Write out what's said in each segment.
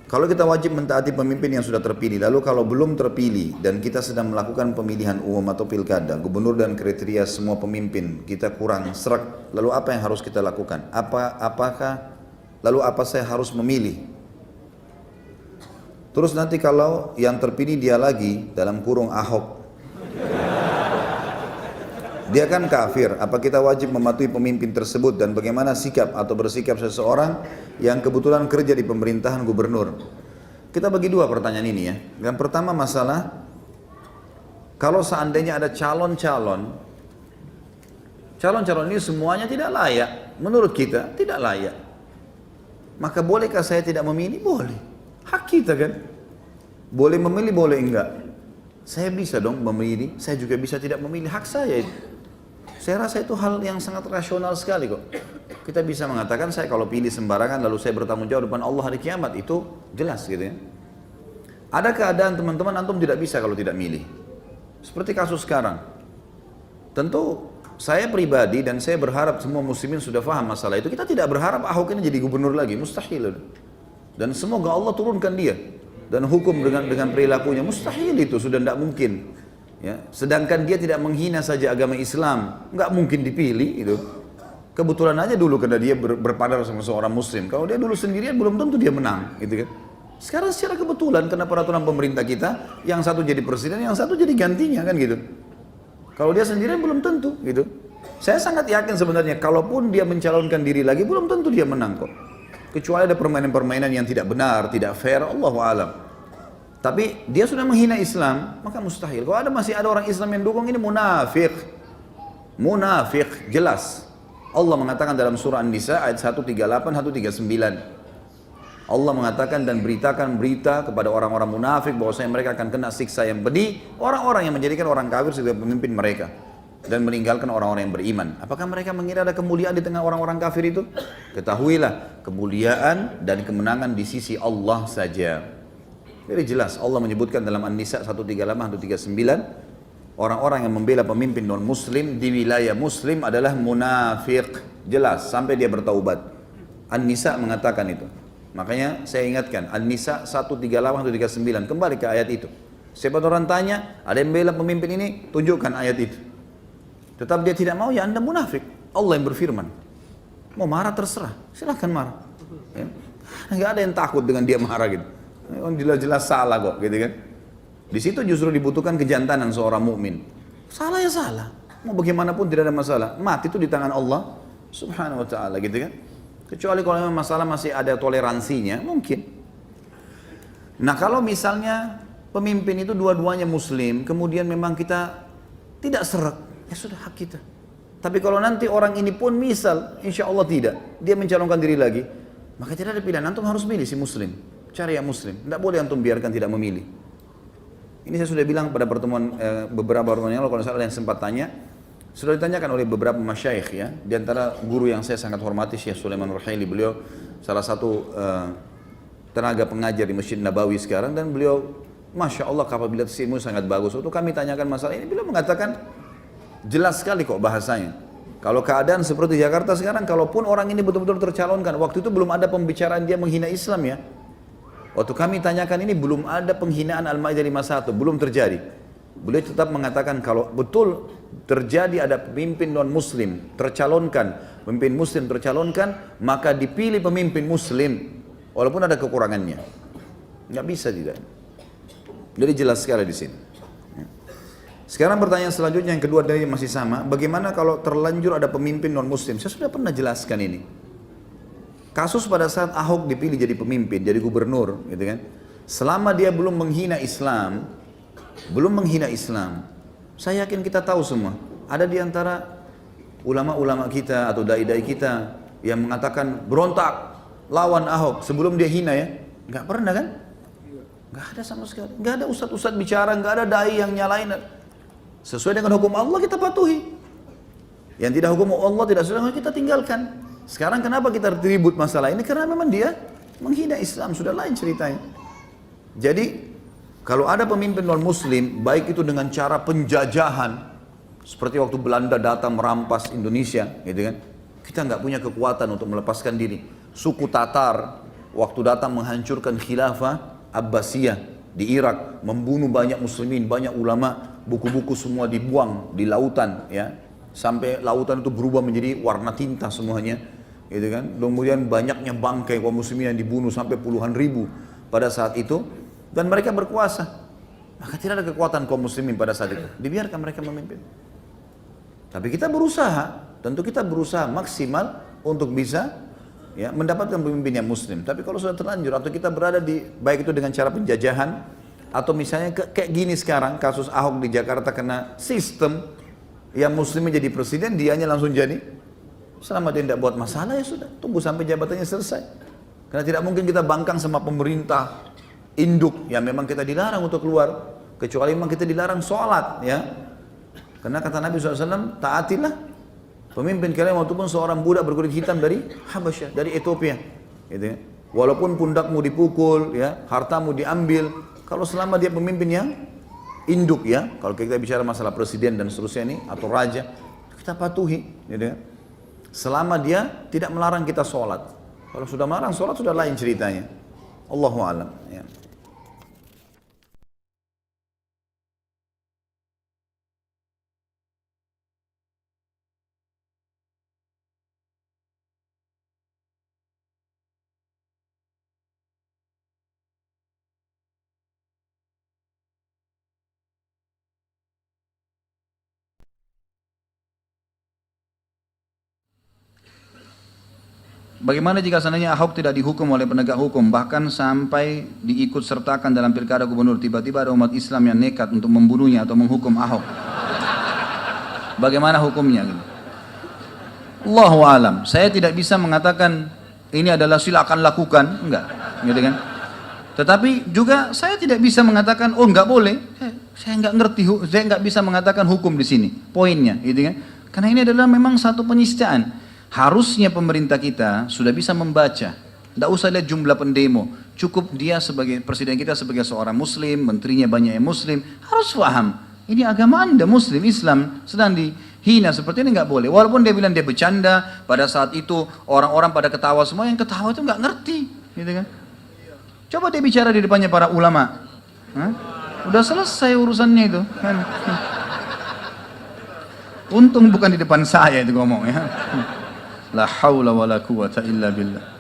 Kalau kita wajib mentaati pemimpin yang sudah terpilih, lalu kalau belum terpilih dan kita sedang melakukan pemilihan umum atau pilkada, gubernur dan kriteria semua pemimpin kita kurang serak, lalu apa yang harus kita lakukan? Lalu apa saya harus memilih? Terus nanti kalau yang terpilih dia lagi, dalam kurung Ahok, dia kan kafir, apa kita wajib mematuhi pemimpin tersebut dan bagaimana sikap atau bersikap seseorang yang kebetulan kerja di pemerintahan gubernur? Kita bagi dua pertanyaan ini ya. Yang pertama masalah, kalau seandainya ada calon-calon ini semuanya tidak layak, menurut kita tidak layak. Maka bolehkah saya tidak memilih? Boleh. Hak kita kan. Boleh memilih, boleh enggak. Saya bisa dong memilih, saya juga bisa tidak memilih, hak saya itu. Saya rasa itu hal yang sangat rasional sekali kok. Kita bisa mengatakan saya kalau pilih sembarangan lalu saya bertanggung jawab depan Allah hari kiamat, itu jelas gitu ya. Ada keadaan teman-teman antum tidak bisa kalau tidak milih. Seperti kasus sekarang. Tentu saya pribadi dan saya berharap semua muslimin sudah paham masalah itu. Kita tidak berharap Ahok ini jadi gubernur lagi, mustahil. Dan semoga Allah turunkan dia dan hukum dengan perilakunya, mustahil itu, sudah tidak mungkin. Ya, sedangkan dia tidak menghina saja agama Islam, nggak mungkin dipilih itu. Kebetulan aja dulu karena dia berpadar sama seorang muslim. Kalau dia dulu sendirian belum tentu dia menang, gitu kan. Sekarang secara kebetulan karena peraturan pemerintah kita, yang satu jadi presiden, yang satu jadi gantinya kan gitu. Kalau dia sendirian belum tentu gitu. Saya sangat yakin sebenarnya kalaupun dia mencalonkan diri lagi belum tentu dia menang kok. Kecuali ada permainan-permainan yang tidak benar, tidak fair, Allahu a'lam. Tapi dia sudah menghina Islam, maka mustahil. Kalau masih ada orang Islam yang dukung, ini munafik. Munafik, jelas. Allah mengatakan dalam surah An-Nisa ayat 138, 139. Allah mengatakan dan beritakan berita kepada orang-orang munafik bahwasanya mereka akan kena siksa yang pedih, orang-orang yang menjadikan orang kafir sebagai pemimpin mereka dan meninggalkan orang-orang yang beriman. Apakah mereka mengira ada kemuliaan di tengah orang-orang kafir itu? Ketahuilah, kemuliaan dan kemenangan di sisi Allah saja. Jadi jelas Allah menyebutkan dalam An-Nisa 138, 139, orang-orang yang membela pemimpin non-muslim di wilayah muslim adalah munafik. Jelas, sampai dia bertaubat. An-Nisa mengatakan itu. Makanya saya ingatkan, An-Nisa 138, 139, kembali ke ayat itu. Siapa orang tanya, ada yang membela pemimpin ini, tunjukkan ayat itu. Tetap dia tidak mau, ya Anda munafik. Allah yang berfirman. Mau marah terserah, silahkan marah. Ya. Nggak ada yang takut dengan dia marah gitu. Jelas-jelas salah kok, gitu kan? Di situ justru dibutuhkan kejantanan seorang mukmin. Salah ya salah, mau bagaimanapun tidak ada masalah. Mati itu di tangan Allah Subhanahu Wa Taala, gitu kan? Kecuali kalau memang masalah masih ada toleransinya, mungkin. Nah kalau misalnya pemimpin itu dua-duanya Muslim, kemudian memang kita tidak seret, ya sudah hak kita. Tapi kalau nanti orang ini pun misal, insya Allah tidak, dia mencalonkan diri lagi, maka tidak ada pilihan, antum harus milih si Muslim. Cari yang muslim, tidak boleh antum biarkan tidak memilih. Ini saya sudah bilang pada pertemuan beberapa pertemuan yang lalu, kalau salah yang sempat tanya, sudah ditanyakan oleh beberapa masyayikh ya, di antara guru yang saya sangat hormati Syekh Sulaiman Ruhaili, beliau salah satu tenaga pengajar di Masjid Nabawi sekarang, dan beliau Masya Allah kapabilitas ilmu sangat bagus. Waktu kami tanyakan masalah ini, beliau mengatakan jelas sekali kok bahasanya. Kalau keadaan seperti Jakarta sekarang, kalaupun orang ini betul-betul tercalonkan, waktu itu belum ada pembicaraan dia menghina Islam ya. Waktu kami tanyakan ini belum ada penghinaan Al-Maidah 51, belum terjadi. Beliau tetap mengatakan kalau betul terjadi ada pemimpin non-muslim tercalonkan, pemimpin muslim tercalonkan, maka dipilih pemimpin muslim walaupun ada kekurangannya. Nggak bisa tidak. Jadi jelas sekali di sini. Sekarang pertanyaan selanjutnya yang kedua dari masih sama, bagaimana kalau terlanjur ada pemimpin non-muslim? Saya sudah pernah jelaskan ini. Kasus pada saat Ahok dipilih jadi pemimpin, jadi gubernur, gitu kan? Selama dia belum menghina Islam, saya yakin kita tahu semua. Ada di antara ulama-ulama kita atau dai-dai kita yang mengatakan berontak lawan Ahok sebelum dia hina ya, nggak pernah kan? Nggak ada sama sekali. Nggak ada ustadz-ustadz bicara, nggak ada dai yang nyalain. Sesuai dengan hukum Allah kita patuhi. Yang tidak hukum Allah tidak sesuai kita tinggalkan. Sekarang kenapa kita ribut masalah ini? Karena memang dia menghina Islam, sudah lain ceritanya. Jadi kalau ada pemimpin non-muslim, baik itu dengan cara penjajahan, seperti waktu Belanda datang merampas Indonesia, gitu kan? Kita nggak punya kekuatan untuk melepaskan diri. Suku Tatar, waktu datang menghancurkan khilafah Abbasiyah di Irak, membunuh banyak muslimin, banyak ulama, buku-buku semua dibuang di lautan, ya, sampai lautan itu berubah menjadi warna tinta semuanya, gitu kan. Kemudian banyaknya bangkai kaum muslimin yang dibunuh sampai puluhan ribu pada saat itu, dan mereka berkuasa. Maka tidak ada kekuatan kaum muslimin pada saat itu, dibiarkan mereka memimpin. Tapi kita berusaha, tentu kita berusaha maksimal untuk bisa, ya, mendapatkan pemimpin yang muslim. Tapi kalau sudah terlanjur atau kita berada di, baik itu dengan cara penjajahan atau misalnya kayak gini sekarang kasus Ahok di Jakarta, kena sistem yang muslimnya jadi presiden, dianya langsung jadi, selama dia tidak buat masalah ya sudah, tunggu sampai jabatannya selesai. Karena tidak mungkin kita bangkang sama pemerintah induk yang memang kita dilarang untuk keluar, kecuali memang kita dilarang sholat, ya. Karena kata Nabi SAW, taatilah pemimpin kalian walaupun seorang budak berkulit hitam dari Habasyah, dari Ethiopia, gitu ya. Walaupun pundakmu dipukul, ya, hartamu diambil, kalau selama dia pemimpin yang induk, ya, kalau kita bicara masalah presiden dan seterusnya ini atau raja, kita patuhi, gitu ya. Selama dia tidak melarang kita sholat. Kalau sudah melarang sholat sudah lain ceritanya. Allahu a'lam, ya. Bagaimana jika seandainya Ahok tidak dihukum oleh penegak hukum, bahkan sampai diikut sertakan dalam pilkada gubernur, tiba-tiba ada umat Islam yang nekat untuk membunuhnya atau menghukum Ahok? Bagaimana hukumnya? Allahu alam. Saya tidak bisa mengatakan ini adalah silakan lakukan, enggak, gitu kan? Tetapi juga saya tidak bisa mengatakan oh enggak boleh. Saya enggak ngerti, saya enggak bisa mengatakan hukum di sini. Poinnya, gitu kan? Karena ini adalah memang satu penistaan. Harusnya pemerintah kita sudah bisa membaca. Tidak usah lihat jumlah pendemo. Cukup dia sebagai presiden kita sebagai seorang muslim, menterinya banyak yang muslim, harus paham. Ini agama Anda muslim, Islam sedang dihina seperti ini nggak boleh. Walaupun dia bilang dia bercanda, pada saat itu orang-orang pada ketawa semua, yang ketawa itu nggak ngerti, gitu kan? Coba dia bicara di depannya para ulama. Hah? Udah selesai urusannya itu kan. Untung bukan di depan saya itu ngomong, ya. La haula wa la quwata illa billah.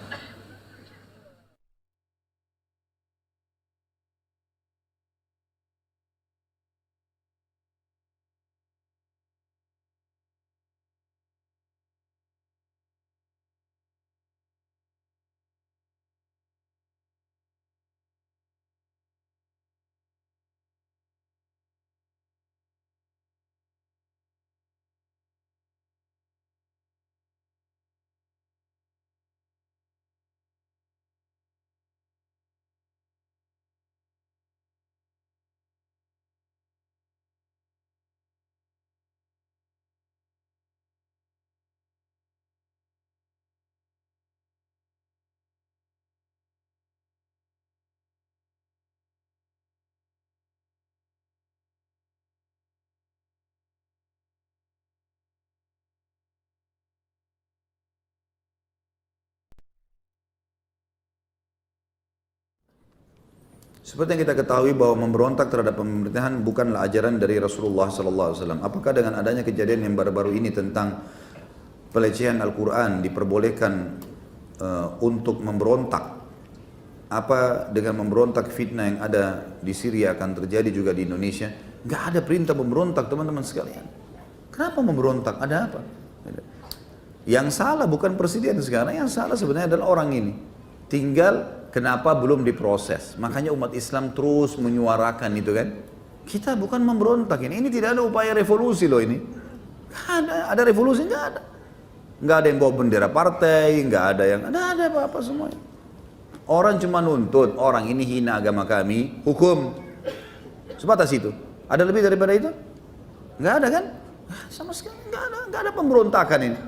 Seperti yang kita ketahui bahwa memberontak terhadap pemerintahan bukanlah ajaran dari Rasulullah SAW. Apakah dengan adanya kejadian yang baru-baru ini tentang pelecehan Al-Quran diperbolehkan untuk memberontak? Apa dengan memberontak fitnah yang ada di Syria akan terjadi juga di Indonesia? Gak ada perintah memberontak, teman-teman sekalian. Kenapa memberontak? Ada apa? Yang salah bukan presiden sekarang, yang salah sebenarnya adalah orang ini. Tinggal kenapa belum diproses. Makanya umat Islam terus menyuarakan itu kan. Kita bukan memberontak ini. Ini tidak ada upaya revolusi loh ini. Gak ada revolusi, gak ada. Gak ada yang bawa bendera partai, gak ada yang, ada apa-apa semuanya. Orang cuma nuntut, orang ini hina agama kami, hukum. Sebatas itu. Ada lebih daripada itu? Gak ada kan? Sama sekali gak ada pemberontakan ini.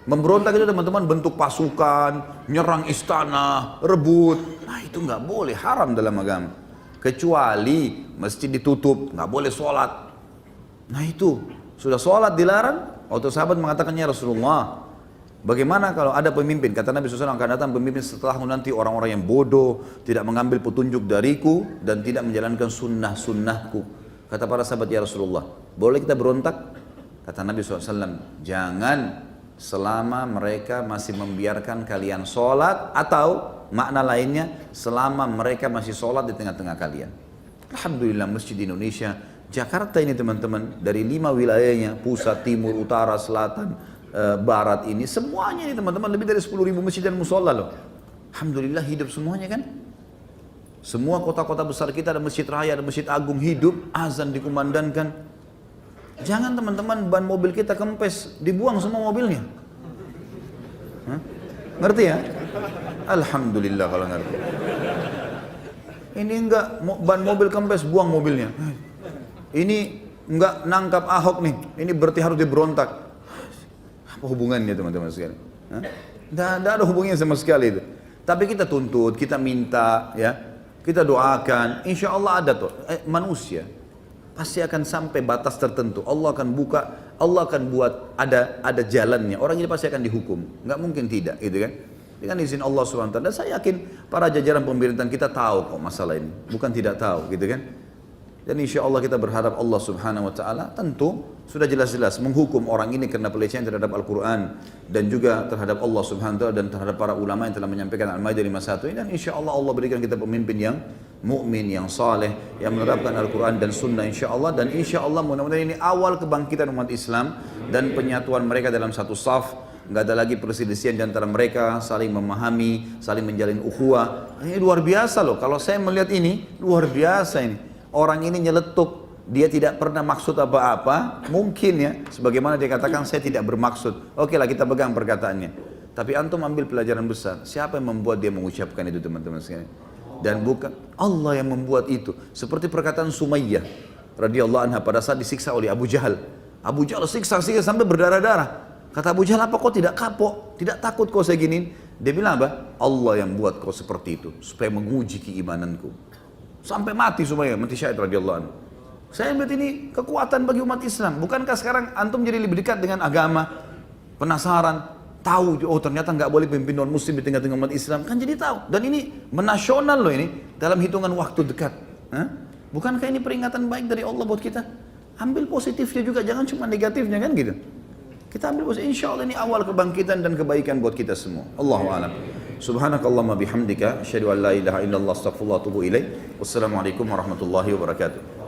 Memberontak itu teman-teman bentuk pasukan, nyerang istana, rebut. Nah itu nggak boleh, haram dalam agama. Kecuali masjid ditutup, nggak boleh sholat. Nah itu, sudah sholat dilarang. Waktu sahabat mengatakannya Rasulullah, Bagaimana kalau ada pemimpin, kata Nabi SAW akan datang pemimpin setelahku nanti orang-orang yang bodoh, tidak mengambil petunjuk dariku dan tidak menjalankan sunnah-sunnahku. Kata para sahabat, ya Rasulullah, boleh kita berontak? Kata Nabi SAW, jangan selama mereka masih membiarkan kalian sholat, atau makna lainnya, selama mereka masih sholat di tengah-tengah kalian. Alhamdulillah masjid di Indonesia, Jakarta ini teman-teman, dari 5 wilayahnya, pusat, timur, utara, selatan, barat ini, semuanya ini teman-teman lebih dari 10.000 masjid dan musola loh. Alhamdulillah hidup semuanya kan. Semua kota-kota besar kita ada masjid raya, ada masjid agung hidup, azan dikumandangkan. Jangan teman-teman ban mobil kita kempes, dibuang semua mobilnya. Hah? Ngerti ya? Alhamdulillah kalau ngerti. Ini enggak ban mobil kempes, buang mobilnya. Ini enggak nangkap Ahok nih, ini berarti harus diberontak. Apa hubungannya teman-teman sekalian? Tidak ada hubungannya sama sekali itu. Tapi kita tuntut, kita minta, ya, kita doakan. Insya Allah ada tuh manusia pasti akan sampai batas tertentu. Allah akan buka, Allah akan buat ada jalannya. Orang ini pasti akan dihukum. Nggak mungkin tidak, gitu kan? Dengan izin Allah SWT. Dan saya yakin para jajaran pemerintahan kita tahu kok masalah ini, bukan tidak tahu, gitu kan? Dan insya Allah kita berharap Allah Subhanahu Wa Taala tentu sudah jelas-jelas menghukum orang ini karena pelecehan terhadap Al-Quran dan juga terhadap Allah Subhanahu Wa Taala dan terhadap para ulama yang telah menyampaikan Al-Maidah 51 ini. Dan insya Allah Allah berikan kita pemimpin yang mukmin, yang saleh, yang menerapkan Al-Quran dan Sunnah insya Allah. Dan insya Allah mudah-mudahan ini awal kebangkitan umat Islam dan penyatuan mereka dalam satu saf. Nggak ada lagi perselisihan di antara mereka, saling memahami, saling menjalin ukhuwah. Ini luar biasa loh. Kalau saya melihat ini luar biasa ini. Orang ini nyeletuk, dia tidak pernah maksud apa-apa, mungkin ya, sebagaimana dia katakan saya tidak bermaksud. Oke lah kita pegang perkataannya. Tapi antum ambil pelajaran besar, siapa yang membuat dia mengucapkan itu teman-teman sekalian? Dan bukan Allah yang membuat itu. Seperti perkataan Sumayyah radhiyallahu anha pada saat disiksa oleh Abu Jahal. Abu Jahal siksa sampai berdarah-darah. Kata Abu Jahal, apa kau tidak kapok, tidak takut kau saya giniin? Dia bilang apa? Allah yang buat kau seperti itu, supaya menguji keimananku. Sampai mati Sumayyah, mati syahid radhiyallahu anhu. Saya melihat ini kekuatan bagi umat Islam. Bukankah sekarang antum jadi lebih dekat dengan agama? Penasaran, tahu, oh ternyata nggak boleh pimpin non muslim di tengah-tengah umat Islam. Kan jadi tahu. Dan ini menasional loh ini, dalam hitungan waktu dekat. Bukankah ini peringatan baik dari Allah buat kita? Ambil positifnya juga, jangan cuma negatifnya kan gitu. Kita ambil positif, insya Allah ini awal kebangkitan dan kebaikan buat kita semua. Allahu a'lam. Subhanakallahumma bihamdika asyhadu an la ilaha illallah astaghfirullah wa atubu ilaik. Wassalamualaikum warahmatullahi wabarakatuh.